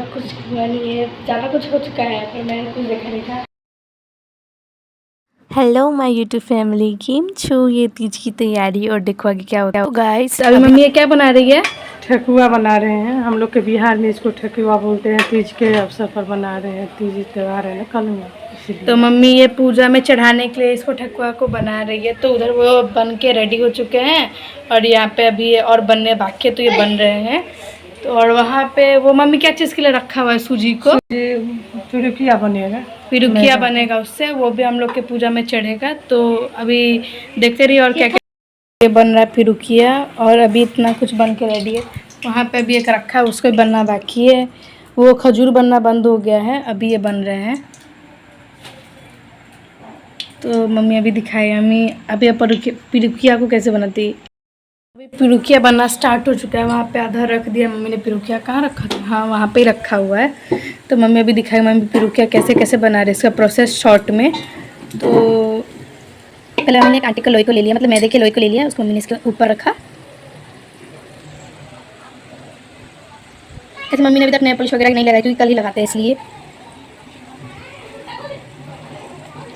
कुछ हुआ नहीं है, ज़्यादा कुछ हो चुका है पर मैंने कुछ देखा नहीं था। हेलो माय यूट्यूब फैमिली, केम छो। ये तीज की तैयारी और देखो आगे क्या होता है। गाइस अभी मम्मी ये क्या बना रही है? ठेकुआ बना रहे हैं। हम लोग के बिहार में इसको ठेकुआ बोलते हैं। तीज के अवसर पर बना रहे हैं। तीज त्यौहार है ना कल में, तो मम्मी ये पूजा में चढ़ाने के लिए इसको ठेकुआ को बना रही है। तो उधर वो बन के रेडी हो चुके हैं और यहाँ पे अभी और बनने बाकी है, तो ये बन रहे हैं। तो और वहाँ पे वो मम्मी क्या चीज़ के लिए रखा हुआ है? सूजी को पिरुकिया बनेगा, पिरुकिया बनेगा उससे, वो भी हम लोग के पूजा में चढ़ेगा। तो अभी देखते रहिए और क्या क्या ये बन रहा है पिरुकिया। और अभी इतना कुछ बन के रेडी है। वहाँ पे भी एक रखा है, उसको बनना बाकी है। वो खजूर बनना बंद हो गया है, अभी ये बन रहे हैं। तो मम्मी अभी दिखाई, मम्मी अभी पिरुकिया को कैसे बनाती। अभी पिरुकिया बनना स्टार्ट हो चुका है। वहाँ पे आधा रख दिया मम्मी ने। पिरुकिया कहाँ रखा था? हाँ वहाँ पे ही रखा हुआ है। तो मम्मी अभी दिखाई मम्मी पिरुकिया कैसे कैसे बना रहे, इसका प्रोसेस शॉर्ट में। तो पहले मम्मी ने एक आटे का लोई को ले लिया, मतलब मैदे के लोई को ले लिया, उसको मम्मी ने इसके ऊपर रखा। ऐसे मम्मी ने अभी तक नेल पॉलिश वगैरह नहीं लगाया क्योंकि कल ही लगाते हैं, इसलिए।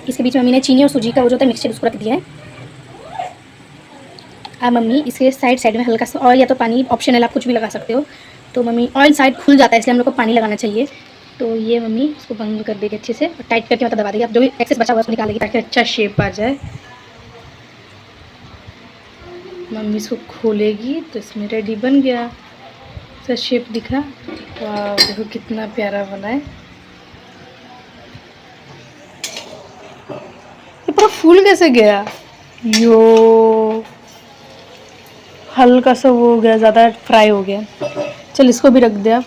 इसके बीच में मम्मी ने चीनी और सूजी का वो जो होता है मिक्सचर उसको रख दिया है। अब मम्मी इसके साइड साइड में हल्का सा ऑयल या तो पानी, ऑप्शनल, आप कुछ भी लगा सकते हो। तो मम्मी ऑयल साइड खुल जाता है इसलिए हम लोग को पानी लगाना चाहिए। तो ये मम्मी इसको बंद कर देगी अच्छे से और टाइट करके मतलब दबा देगी। अब जो भी एक्सेस बचा हुआ उसको निकालेगी ताकि अच्छा शेप आ जाए। मम्मी इसको खोलेगी तो इसमें रेडी बन गया। ऐसा शेप दिखा। वाह देखो कितना प्यारा बना है। ये पूरा फूल कैसे गया? यो हल्का सा वो हो गया, ज़्यादा फ्राई हो गया। चल इसको भी रख दे अब।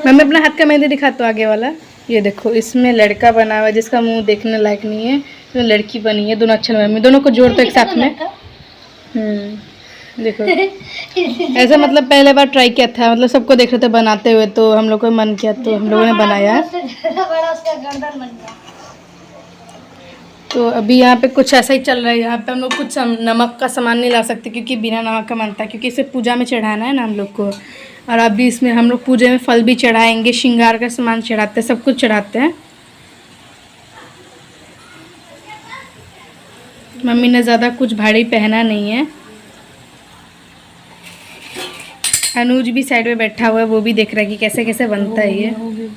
मम्मी अपना हाथ का मेहंदी दिखा तो आगे वाला। ये देखो इसमें लड़का बना हुआ है जिसका मुंह देखने लायक नहीं है, तो लड़की बनी है। दोनों अच्छे लग रहे हैं। दोनों को जोड़ तो एक साथ में। देखो ऐसा मतलब पहले बार ट्राई किया था, मतलब सबको देख रहे थे बनाते हुए, तो हम लोग को मन किया तो हम लोगों ने बनाया। तो अभी यहाँ पे कुछ ऐसा ही चल रहा है। यहाँ पे हम लोग कुछ नमक का सामान नहीं ला सकते क्योंकि बिना नमक का बनता है, क्योंकि इसे पूजा में चढ़ाना है ना हम लोग को। और अभी इसमें हम लोग पूजा में फल भी चढ़ाएंगे, श्रृंगार का सामान चढ़ाते हैं, सब कुछ चढ़ाते हैं। मम्मी ने ज़्यादा कुछ भारी पहना नहीं है। अनुज भी साइड में बैठा हुआ है, वो भी देख रहा है कि कैसे कैसे बनता है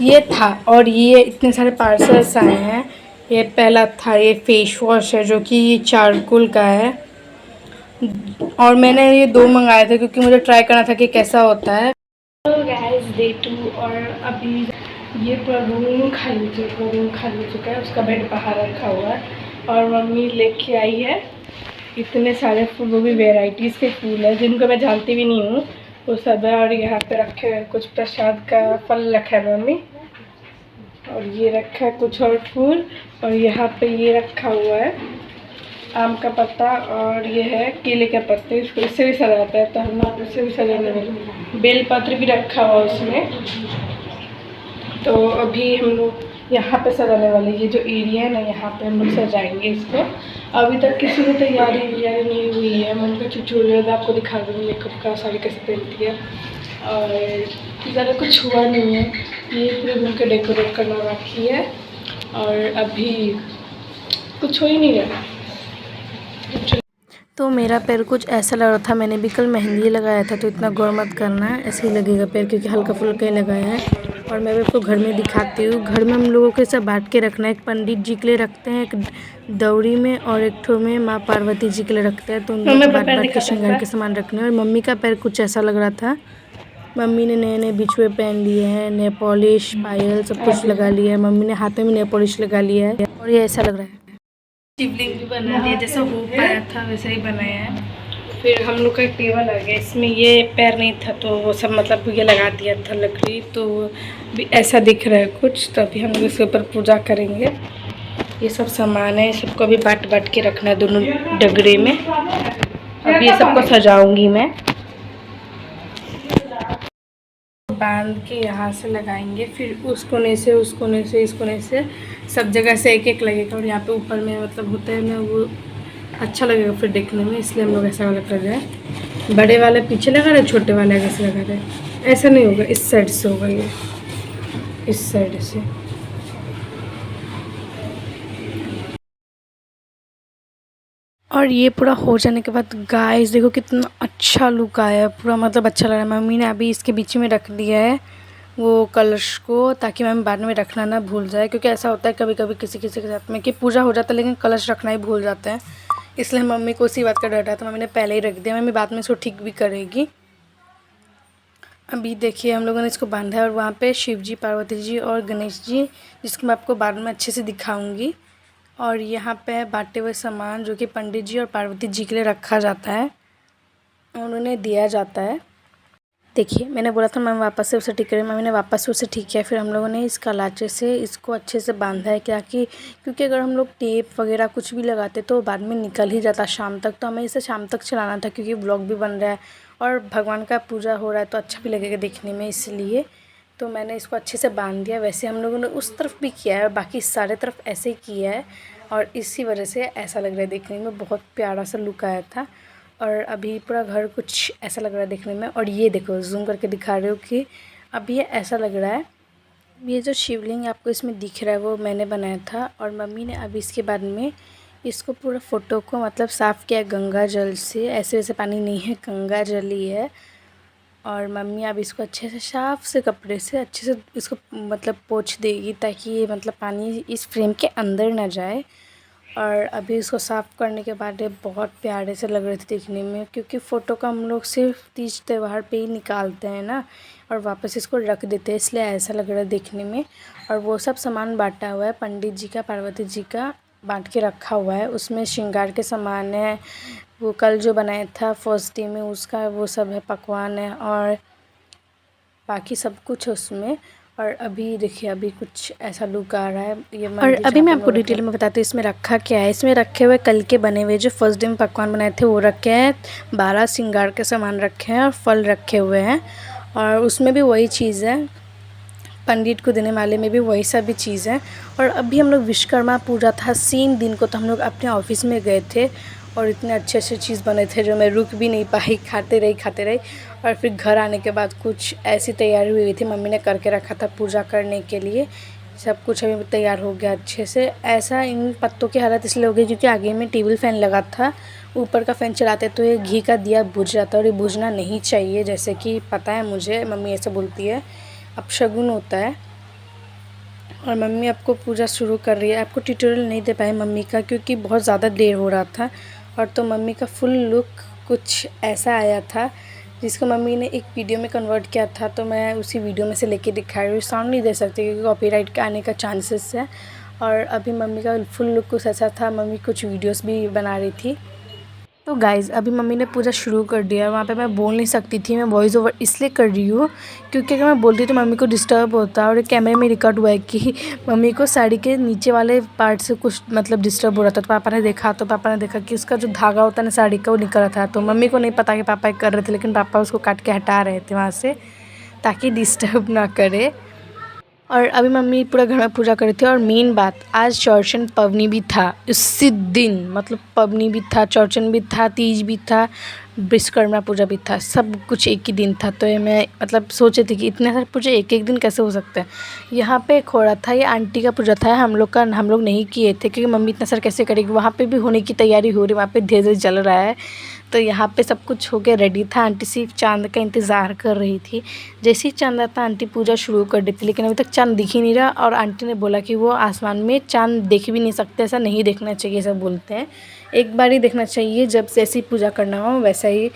ये था। और ये इतने सारे पार्सल्स आए हैं। ये पहला था, ये फेस वॉश है जो कि चारकोल का है। और मैंने ये 2 मंगाए थे क्योंकि मुझे ट्राई करना था कि कैसा होता है। तो गाइस डे 2 और अभी ये पूरा रूम खाली हो चुका है। उसका बेड बाहर रखा हुआ है और मम्मी लेके आई है इतने सारे फूल, वो भी वेराइटीज़ के फूल है जिनको मैं जानती भी नहीं हूँ, वो सब है। और यहाँ पे रखे हैं कुछ प्रसाद का फल रखा है मम्मी, और ये रखा है कुछ और फूल। और यहाँ पे ये रखा हुआ है आम का पत्ता, और ये है केले के पत्ते, इसको इससे भी सजाता है तो हम लोग इससे भी सजाने वाले। बेलपत्र भी रखा हुआ उसमें। तो अभी हम लोग यहाँ पे सजाने वाले, ये जो एरिया है ना यहाँ पे हम लोग सजाएंगे इसको। अभी तक किसी को तैयारी नहीं हुई है। मैं उनका ट्यूटोरियल आपको दिखा दूँगी मेकअप का, साड़ी कैसे पहनती है। और ज़्यादा कुछ हुआ नहीं है, ये पूरे रूम के डेकोरेट करना बाकी है। और अभी कुछ हो ही नहीं रहा। तो मेरा पैर कुछ ऐसा लग रहा था, मैंने भी कल मेहंदी लगाया था, तो इतना गौर मत करना है, ऐसे ही लगेगा पैर क्योंकि हल्का फुल्का ही लगाया है। और मैं भी आपको घर में दिखाती हूँ। घर में हम लोगों के सब बांट के रखना है। एक पंडित जी के लिए रखते हैं, एक दौरी में, और एक ठो में माँ पार्वती जी के लिए रखते हैं। तो उन लोग बांट बांट के श्रृंगार के सामान रखने। और मम्मी का पैर कुछ ऐसा लग रहा था। मम्मी ने नए नए बिछुए पहन लिए हैं, नेल पॉलिश, पायल सब कुछ लगा लिया है। मम्मी ने हाथों में नेल पॉलिश लगा लिया है और ये ऐसा लग रहा है। शिवलिंग भी बना दिया, जैसा हो पाया था वैसे ही बनाया है। फिर हम लोग का एक टेबल आ गया, इसमें ये पैर नहीं था तो वो सब मतलब ये लगा दिया था लकड़ी, तो भी ऐसा दिख रहा है कुछ। तो अभी हम लोग इसके ऊपर पूजा करेंगे। ये सब सामान है, सबको अभी बांट बांट के रखना है दोनों डगरे में। अभी ये सबको सजाऊंगी मैं, बांध के यहाँ से लगाएंगे, फिर उस कोने से उस कोने से इस कोने से सब जगह से एक एक लगेगा। और यहाँ पे ऊपर में मतलब होता है ना वो अच्छा लगेगा फिर देखने में, इसलिए हम लोग ऐसा वाला कर रहे हैं। बड़े वाले पीछे लगा रहे, छोटे वाले आगे से लगा रहे। ऐसा नहीं होगा, इस साइड से होगा ये, इस साइड से। और ये पूरा हो जाने के बाद गाइस देखो कितना अच्छा लुक आया है पूरा, मतलब अच्छा लग रहा है। मम्मी ने अभी इसके बीच में रख दिया है वो कलश को, ताकि मम्मी बाद में रखना ना भूल जाए, क्योंकि ऐसा होता है कभी कभी किसी किसी के साथ में कि पूजा हो जाता है लेकिन कलश रखना ही भूल जाते हैं। इसलिए मम्मी को उसी बात का डर था, तो मम्मी ने पहले ही रख दिया। मम्मी बाद में इसको ठीक भी करेगी। अभी देखिए हम लोगों ने इसको बांधा है, और वहाँ पे शिव जी, पार्वती जी और गणेश जी, जिसको मैं आपको बाद में अच्छे से दिखाऊंगी। और यहाँ पे बांटे हुए सामान जो कि पंडित जी और पार्वती जी के लिए रखा जाता है, उन्हें दिया जाता है। देखिए मैंने बोला था मैं वापस से उसे ठीक करें, मम्मी ने वापस से उसे ठीक किया। फिर हम लोगों ने इस कलाचे से इसको अच्छे से बांधा है, क्या कि क्योंकि अगर हम लोग टेप वगैरह कुछ भी लगाते तो बाद में निकल ही जाता शाम तक, तो हमें इसे शाम तक चलाना था, क्योंकि व्लॉग भी बन रहा है और भगवान का पूजा हो रहा है तो अच्छा भी लगेगा देखने में, इसलिए तो मैंने इसको अच्छे से बांध दिया। वैसे हम लोगों ने उस तरफ भी किया है और बाकी सारे तरफ ऐसे ही किया है, और इसी वजह से ऐसा लग रहा है देखने में, बहुत प्यारा सा लुक आया था। और अभी पूरा घर कुछ ऐसा लग रहा है देखने में। और ये देखो जूम करके दिखा रहे हो कि अभी ये ऐसा लग रहा है। ये जो शिवलिंग आपको इसमें दिख रहा है वो मैंने बनाया था, और मम्मी ने अभी इसके बाद में इसको पूरा फ़ोटो को मतलब साफ़ किया गंगा जल से। ऐसे वैसे पानी नहीं है, गंगा जल ही है। और मम्मी अब इसको अच्छे से साफ़ से कपड़े से अच्छे से इसको मतलब पोंछ देगी, ताकि ये मतलब पानी इस फ्रेम के अंदर ना जाए। और अभी इसको साफ़ करने के बाद ये बहुत प्यारे से लग रहे थे देखने में, क्योंकि फ़ोटो का हम लोग सिर्फ तीज त्यौहार पे ही निकालते हैं ना, और वापस इसको रख देते हैं, इसलिए ऐसा लग रहा है देखने में। और वो सब सामान बांटा हुआ है, पंडित जी का, पार्वती जी का बांट के रखा हुआ है। उसमें श्रृंगार के सामान है, वो कल जो बनाया था फर्स्ट डे में उसका वो सब है, पकवान है और बाकी सब कुछ है उसमें। और अभी देखिए अभी कुछ ऐसा लुक आ रहा है ये। और अभी मैं आपको डिटेल में बताती हूँ इसमें रखा क्या है। इसमें रखे हुए कल के बने हुए जो फर्स्ट डे में पकवान बनाए थे वो रखे हैं, 12 श्रृंगार के सामान रखे हैं और फल रखे हुए हैं। और उसमें भी वही चीज़ है, पंडित को देने वाले में भी वही सभी चीज़ है। और अभी हम लोग विश्वकर्मा पूजा था सेम दिन को, तो हम लोग अपने ऑफिस में गए थे और इतने अच्छे अच्छे चीज़ बने थे जो मैं रुक भी नहीं पाई, खाते रही। और फिर घर आने के बाद कुछ ऐसी तैयारी हुई थी, मम्मी ने करके रखा था पूजा करने के लिए, सब कुछ अभी तैयार हो गया अच्छे से। ऐसा इन पत्तों की हालत इसलिए हो गई क्योंकि आगे में टेबल फ़ैन लगा था, ऊपर का फ़ैन चलाते तो ये घी का दिया बुझ जाता है, और ये बुझना नहीं चाहिए, जैसे कि पता है मुझे, मम्मी ऐसे बोलती है, अपशगुन होता है। और मम्मी आपको पूजा शुरू कर रही है। आपको ट्यूटोरियल नहीं दे पाए मम्मी का क्योंकि बहुत ज़्यादा देर हो रहा था, और तो मम्मी का फुल लुक कुछ ऐसा आया था जिसको मम्मी ने एक वीडियो में कन्वर्ट किया था, तो मैं उसी वीडियो में से लेके दिखा रही हूँ। साउंड नहीं दे सकती क्योंकि कॉपीराइट का आने का चांसेस है। और अभी मम्मी का फुल लुक कुछ ऐसा था, मम्मी कुछ वीडियोस भी बना रही थी। तो गाइज़ अभी मम्मी ने पूजा शुरू कर दिया। वहाँ पे मैं बोल नहीं सकती थी, मैं वॉइस ओवर इसलिए कर रही हूँ क्योंकि अगर मैं बोलती तो मम्मी को डिस्टर्ब होता, और कैमरे में रिकॉर्ड हुआ है कि मम्मी को साड़ी के नीचे वाले पार्ट से कुछ मतलब डिस्टर्ब हो रहा था। तो पापा ने देखा कि उसका जो धागा होता है ना साड़ी का वो निकल रहा था। तो मम्मी को नहीं पता कि पापा कर रहे थे, लेकिन पापा उसको काट के हटा रहे थे वहाँ से ताकि डिस्टर्ब ना करे। और अभी मम्मी पूरा घर में पूजा कर रही थी। और मेन बात, आज चौरचन पवनी भी था उसी दिन, मतलब पवनी भी था, चौरचन भी था, तीज भी था, विश्वकर्मा पूजा भी था, सब कुछ एक ही दिन था। तो ये मैं मतलब सोचे थे कि इतने सारे पूजा एक एक दिन कैसे हो सकते हैं। यहाँ पे एक हो रहा था, ये आंटी का पूजा था, हम लोग नहीं किए थे क्योंकि मम्मी इतना सारा कैसे करेगी। वहाँ पे भी होने की तैयारी हो रही, वहाँ पे धीरे धीरे जल रहा है, तो यहाँ पे सब कुछ हो के रेडी था। आंटी सिर्फ चांद का इंतज़ार कर रही थी। जैसे ही चांद आता आंटी पूजा शुरू कर देती, लेकिन अभी तक चांद दिख ही नहीं रहा। और आंटी ने बोला कि वो आसमान में चांद देख भी नहीं सकते, ऐसा नहीं देखना चाहिए, ऐसा बोलते हैं, एक बार ही देखना चाहिए जब जैसी पूजा करना हो वैसा ही।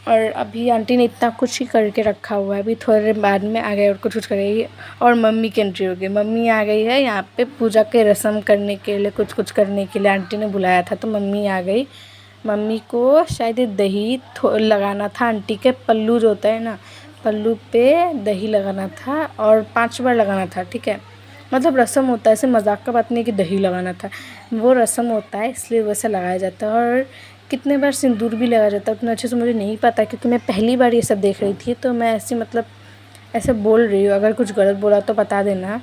और अभी आंटी ने इतना कुछ ही करके रखा हुआ है, अभी थोड़ी देर बाद में आ गए और कुछ करेगी। और मम्मी की एंट्री हो गई, मम्मी आ गई है यहाँ पे पूजा के रस्म करने के लिए, कुछ करने के लिए आंटी ने बुलाया था, तो मम्मी आ गई। मम्मी को शायद दही लगाना था, आंटी के पल्लू जो होता है ना, पल्लू पे दही लगाना था और 5 बार लगाना था, ठीक है। मतलब रस्म होता है, ऐसे मजाक का बात नहीं कि दही लगाना था, वो रस्म होता है इसलिए वैसे लगाया जाता है। और कितने बार सिंदूर भी लगाया जाता है उतना अच्छे से मुझे नहीं पता, क्योंकि मैं पहली बार ये सब देख रही थी, तो मैं ऐसे मतलब ऐसे बोल रही हूँ। अगर कुछ गलत बोला तो बता देना,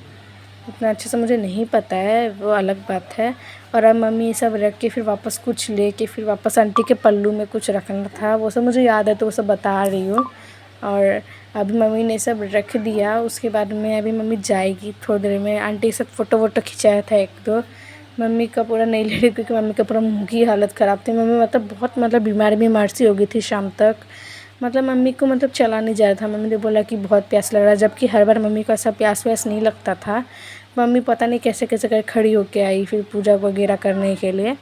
इतना अच्छे से मुझे नहीं पता है, वो अलग बात है। और अब मम्मी ये सब रख के फिर वापस कुछ ले के फिर वापस आंटी के पल्लू में कुछ रखना था, वो सब मुझे याद है तो वो सब बता रही हूँ। और अभी मम्मी ने सब रख दिया, उसके बाद में अभी मम्मी जाएगी थोड़ी देर में। आंटी के साथ फ़ोटो वोटो खिंचाया था एक दो। मम्मी का पूरा नहीं ले रही क्योंकि मम्मी का पूरा मुँह की हालत ख़राब थी। मम्मी मतलब बहुत बीमार सी हो गई थी शाम तक। मतलब मम्मी को चला नहीं जा रहा था। मम्मी ने बोला कि बहुत प्यास लग रहा है, जबकि हर बार मम्मी को ऐसा प्यास व्यास नहीं लगता था। मम्मी पता नहीं कैसे कैसे कर खड़ी होके आई फिर पूजा वगैरह करने के लिए।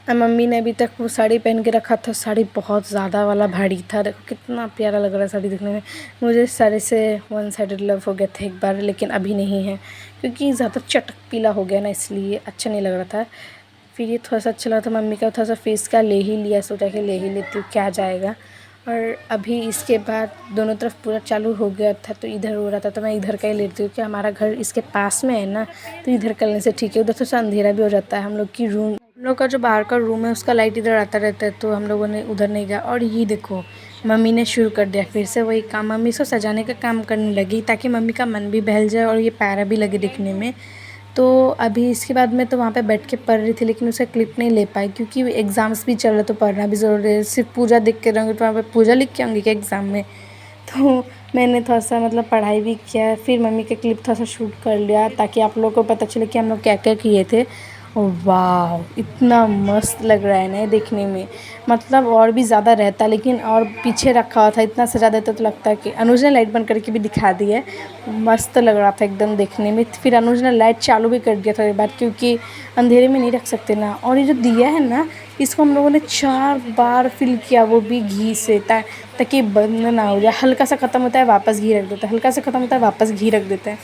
मम्मी ने अभी तक वो साड़ी पहन के रखा था, साड़ी बहुत ज़्यादा वाला भारी था। देखो कितना प्यारा लग रहा है साड़ी दिखने में। मुझे साड़ी से वन साइडेड लव हो गया था एक बार, लेकिन अभी नहीं है क्योंकि ज़्यादा चटक पीला हो गया ना, इसलिए अच्छा नहीं लग रहा था। फिर ये थोड़ा सा अच्छा लगा था, मम्मी का थोड़ा सा फेस का ले ही लिया, सोचा कि ले ही लेती हूँ क्या जाएगा। और अभी इसके बाद दोनों तरफ पूरा चालू हो गया था तो इधर हो रहा था तो मैं इधर का ही लेती हूँ कि हमारा घर इसके पास में है ना, तो इधर कर लेने से ठीक है। उधर थोड़ा सा अंधेरा भी हो जाता है। हम लोग का जो बाहर का रूम है उसका लाइट इधर आता रहता है, तो हम लोगों ने उधर नहीं गया। और ये देखो मम्मी ने शुरू कर दिया फिर से वही काम, मम्मी इसको सजाने का काम करने लगी ताकि मम्मी का मन भी बहल जाए और ये प्यारा भी लगे दिखने में। तो अभी इसके बाद मैं तो वहाँ पे बैठ के पढ़ रही थी, लेकिन उसका क्लिप नहीं ले पाई क्योंकि एग्ज़ाम्स भी चल रहे तो पढ़ना भी ज़रूरी है। सिर्फ पूजा देख के रहूँगी तो वहाँ पे पूजा लिख के आऊँगी क्या एग्ज़ाम में। तो मैंने थोड़ा सा पढ़ाई भी किया, फिर मम्मी के क्लिप थोड़ा सा शूट कर लिया ताकि आप लोगों को पता चले कि हम लोग क्या क्या किए थे। वाह इतना मस्त लग रहा है ना देखने में, और भी ज़्यादा रहता लेकिन और पीछे रखा हुआ था, इतना सजा देता तो लगता है कि अनुज ने लाइट बंद करके भी दिखा दी है। मस्त लग रहा था एकदम देखने में। फिर अनुज ने लाइट चालू भी कर दिया थोड़ी बार क्योंकि अंधेरे में नहीं रख सकते ना। और ये जो दिया है ना, इसको हम लोगों ने 4 बार फिल किया, वो भी घी से, ताकि बंद ना हो जाए। हल्का सा ख़त्म होता है वापस घी रख देते हैं, हल्का सा ख़त्म होता है वापस घी रख देते हैं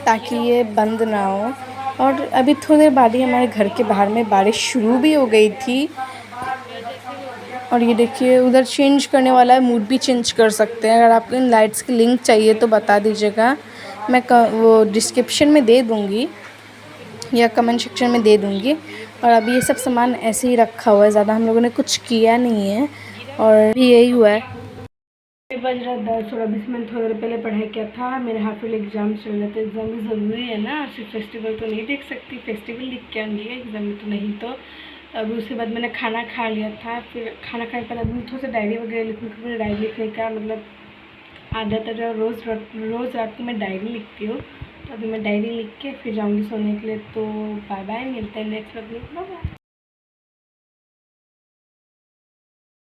ताकि ये बंद ना हो। और अभी थोड़ी देर बाद ही हमारे घर के बाहर में बारिश शुरू भी हो गई थी। और ये देखिए उधर चेंज करने वाला है, मूड भी चेंज कर सकते हैं। अगर आपको इन लाइट्स की लिंक चाहिए तो बता दीजिएगा, मैं वो डिस्क्रिप्शन में दे दूँगी या कमेंट सेक्शन में दे दूँगी। और अभी ये सब सामान ऐसे ही रखा हुआ है, ज़्यादा हम लोगों ने कुछ किया नहीं है और यही हुआ है। बज रहा 10 और अभी से मैंने थोड़ी देर पहले पढ़ाई किया था। मेरे हाफ ईयरली एग्ज़ाम चल रहे थे, एग्ज़ाम भी ज़रूरी है ना, सिर्फ फेस्टिवल तो नहीं देख सकती, फेस्टिवल लिख के आऊँगी एग्ज़ाम में तो नहीं। तो अभी उसके बाद मैंने खाना खा लिया था, फिर खाना खाने के बाद अभी थोड़ा सा डायरी वगैरह लिखने का, डायरी लिखने का आदत है जो रोज़ रात को मैं डायरी लिखती हूँ। तो अभी मैं डायरी लिख के फिर जाऊँगी सोने के लिए। तो बाय बाय, मिलते हैं नेक्स्ट व्लॉग में। Bye bye.